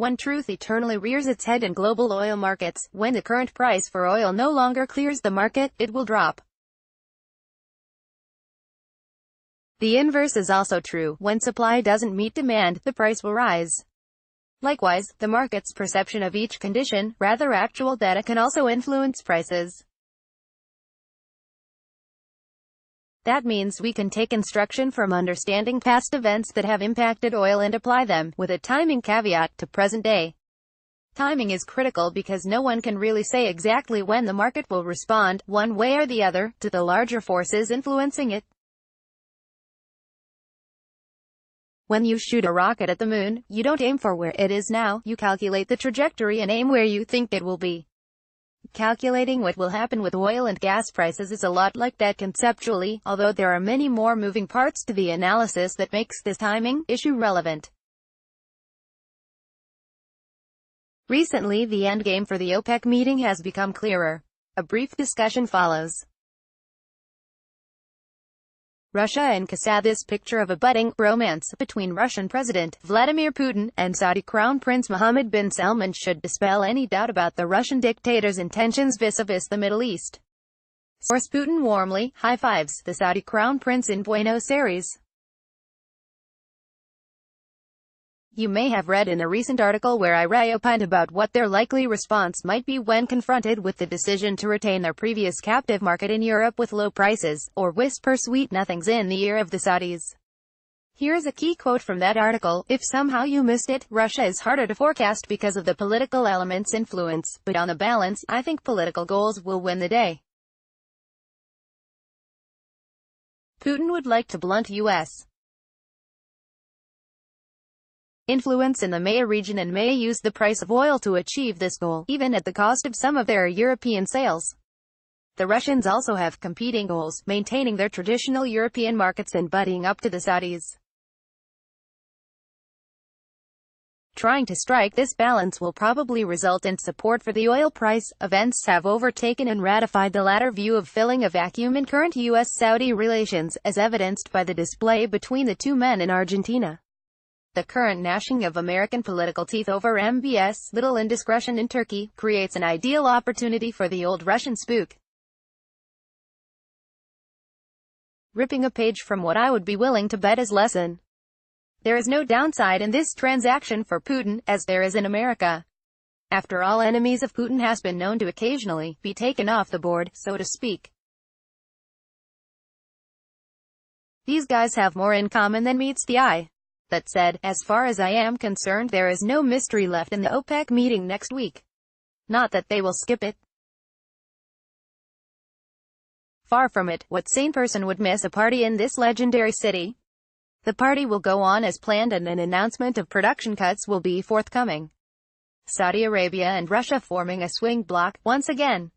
One truth eternally rears its head in global oil markets: when the current price for oil no longer clears the market, it will drop. The inverse is also true: when supply doesn't meet demand, the price will rise. Likewise, the market's perception of each condition, rather actual data, can also influence prices. That means we can take instruction from understanding past events that have impacted oil and apply them, with a timing caveat, to present day. Timing is critical because no one can really say exactly when the market will respond, one way or the other, to the larger forces influencing it. When you shoot a rocket at the moon, you don't aim for where it is now, you calculate the trajectory and aim where you think it will be. Calculating what will happen with oil and gas prices is a lot like that conceptually, although there are many more moving parts to the analysis that makes this timing issue relevant. Recently, the endgame for the OPEC meeting has become clearer. A brief discussion follows. Russia and Qatar. This picture of a budding romance between Russian President Vladimir Putin and Saudi Crown Prince Mohammed bin Salman should dispel any doubt about the Russian dictator's intentions vis-a-vis the Middle East. Source: Putin warmly high-fives the Saudi Crown Prince in Buenos Aires. You may have read in a recent article where I opined about what their likely response might be when confronted with the decision to retain their previous captive market in Europe with low prices, or whisper sweet nothings in the ear of the Saudis. Here's a key quote from that article: "If somehow you missed it, Russia is harder to forecast because of the political element's influence, but on the balance, I think political goals will win the day." Putin would like to blunt U.S. influence in the Maya region and may use the price of oil to achieve this goal, even at the cost of some of their European sales. The Russians also have competing goals: maintaining their traditional European markets and buddying up to the Saudis. Trying to strike this balance will probably result in support for the oil price. Events have overtaken and ratified the latter view of filling a vacuum in current U.S.-Saudi relations, as evidenced by the display between the two men in Argentina. The current gnashing of American political teeth over M.B.S. little indiscretion in Turkey creates an ideal opportunity for the old Russian spook. Ripping a page from what I would be willing to bet is lesson. There is no downside in this transaction for Putin, as there is in America. After all, enemies of Putin has been known to occasionally be taken off the board, so to speak. These guys have more in common than meets the eye. That said, as far as I am concerned, there is no mystery left in the OPEC meeting next week. Not that they will skip it. Far from it. What sane person would miss a party in this legendary city? The party will go on as planned and an announcement of production cuts will be forthcoming. Saudi Arabia and Russia forming a swing bloc, once again.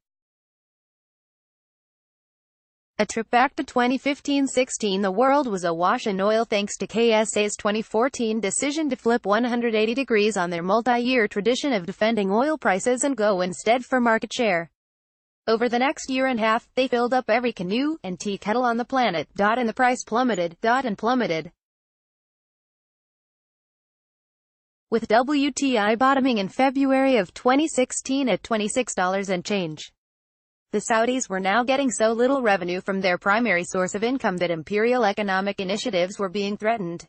A trip back to 2015-16. The world was awash in oil thanks to KSA's 2014 decision to flip 180 degrees on their multi-year tradition of defending oil prices and go instead for market share. Over the next year and a half, they filled up every canoe and tea kettle on the planet, and the price plummeted, and plummeted. With WTI bottoming in February of 2016 at $26 and change. The Saudis were now getting so little revenue from their primary source of income that imperial economic initiatives were being threatened.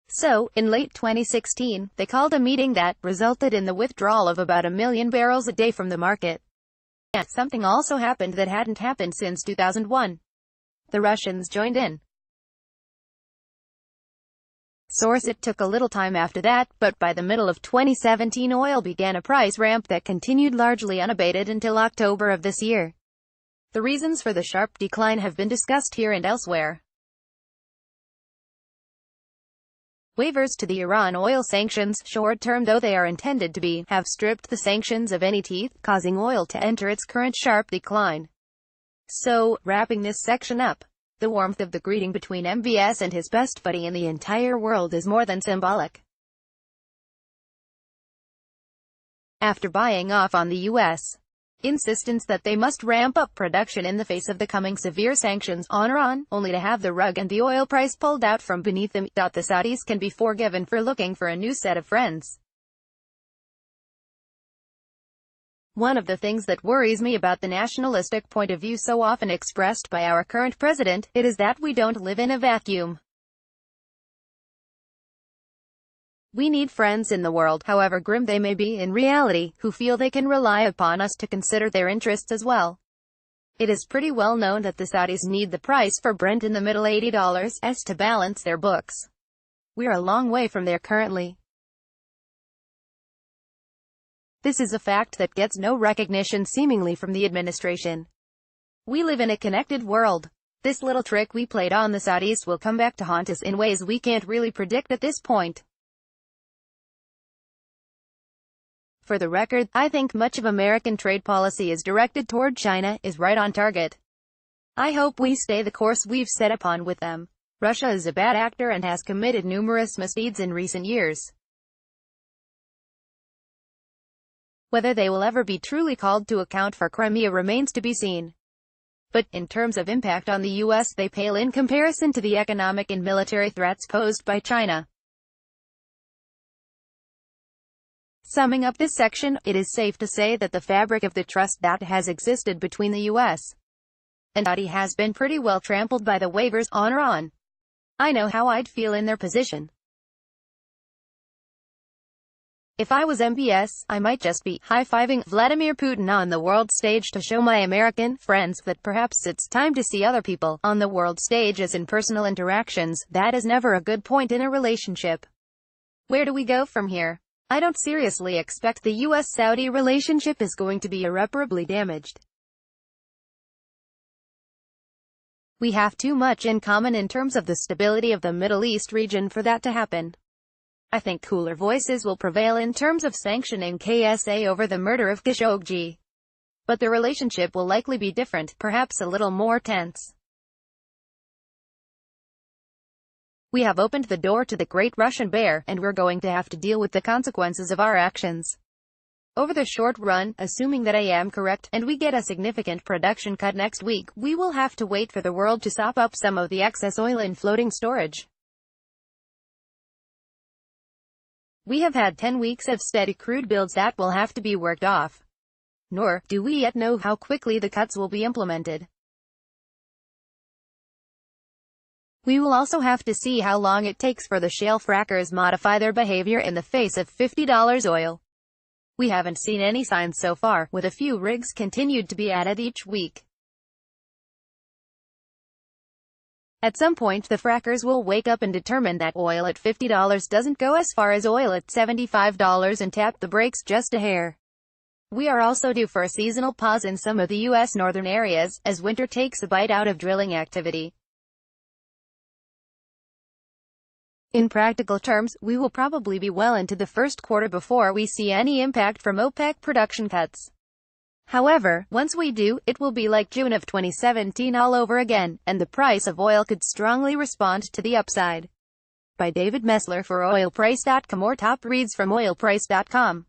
So, in late 2016, they called a meeting that resulted in the withdrawal of about 1 million barrels a day from the market. And something also happened that hadn't happened since 2001. The Russians joined in. Source: it took a little time after that, but by the middle of 2017 oil began a price ramp that continued largely unabated until October of this year. The reasons for the sharp decline have been discussed here and elsewhere. Waivers to the Iran oil sanctions, short-term though they are intended to be, have stripped the sanctions of any teeth, causing oil to enter its current sharp decline. So, wrapping this section up, the warmth of the greeting between MBS and his best buddy in the entire world is more than symbolic. After buying off on the U.S. insistence that they must ramp up production in the face of the coming severe sanctions on Iran, only to have the rug and the oil price pulled out from beneath them. The Saudis can be forgiven for looking for a new set of friends. One of the things that worries me about the nationalistic point of view so often expressed by our current president, it is that we don't live in a vacuum. We need friends in the world, however grim they may be in reality, who feel they can rely upon us to consider their interests as well. It is pretty well known that the Saudis need the price for Brent in the middle $80s to balance their books. We're a long way from there currently. This is a fact that gets no recognition seemingly from the administration. We live in a connected world. This little trick we played on the Saudis will come back to haunt us in ways we can't really predict at this point. For the record, I think much of American trade policy is directed toward China is right on target. I hope we stay the course we've set upon with them. Russia is a bad actor and has committed numerous misdeeds in recent years. Whether they will ever be truly called to account for Crimea remains to be seen. But, in terms of impact on the U.S., they pale in comparison to the economic and military threats posed by China. Summing up this section, it is safe to say that the fabric of the trust that has existed between the U.S. and Saudi has been pretty well trampled by the waivers on Iran. I know how I'd feel in their position. If I was MBS, I might just be high-fiving Vladimir Putin on the world stage to show my American friends that perhaps it's time to see other people on the world stage as in personal interactions. That is never a good point in a relationship. Where do we go from here? I don't seriously expect the U.S.-Saudi relationship is going to be irreparably damaged. We have too much in common in terms of the stability of the Middle East region for that to happen. I think cooler voices will prevail in terms of sanctioning KSA over the murder of Khashoggi. But the relationship will likely be different, perhaps a little more tense. We have opened the door to the Great Russian Bear, and we're going to have to deal with the consequences of our actions. Over the short run, assuming that I am correct, and we get a significant production cut next week, we will have to wait for the world to sop up some of the excess oil in floating storage. We have had 10 weeks of steady crude builds that will have to be worked off. Nor do we yet know how quickly the cuts will be implemented. We will also have to see how long it takes for the shale frackers modify their behavior in the face of $50 oil. We haven't seen any signs so far, with a few rigs continued to be added each week. At some point the frackers will wake up and determine that oil at $50 doesn't go as far as oil at $75 and tap the brakes just a hair. We are also due for a seasonal pause in some of the U.S. northern areas, as winter takes a bite out of drilling activity. In practical terms, we will probably be well into the first quarter before we see any impact from OPEC production cuts. However, once we do, it will be like June of 2017 all over again, and the price of oil could strongly respond to the upside. By David Messler for oilprice.com or top reads from oilprice.com.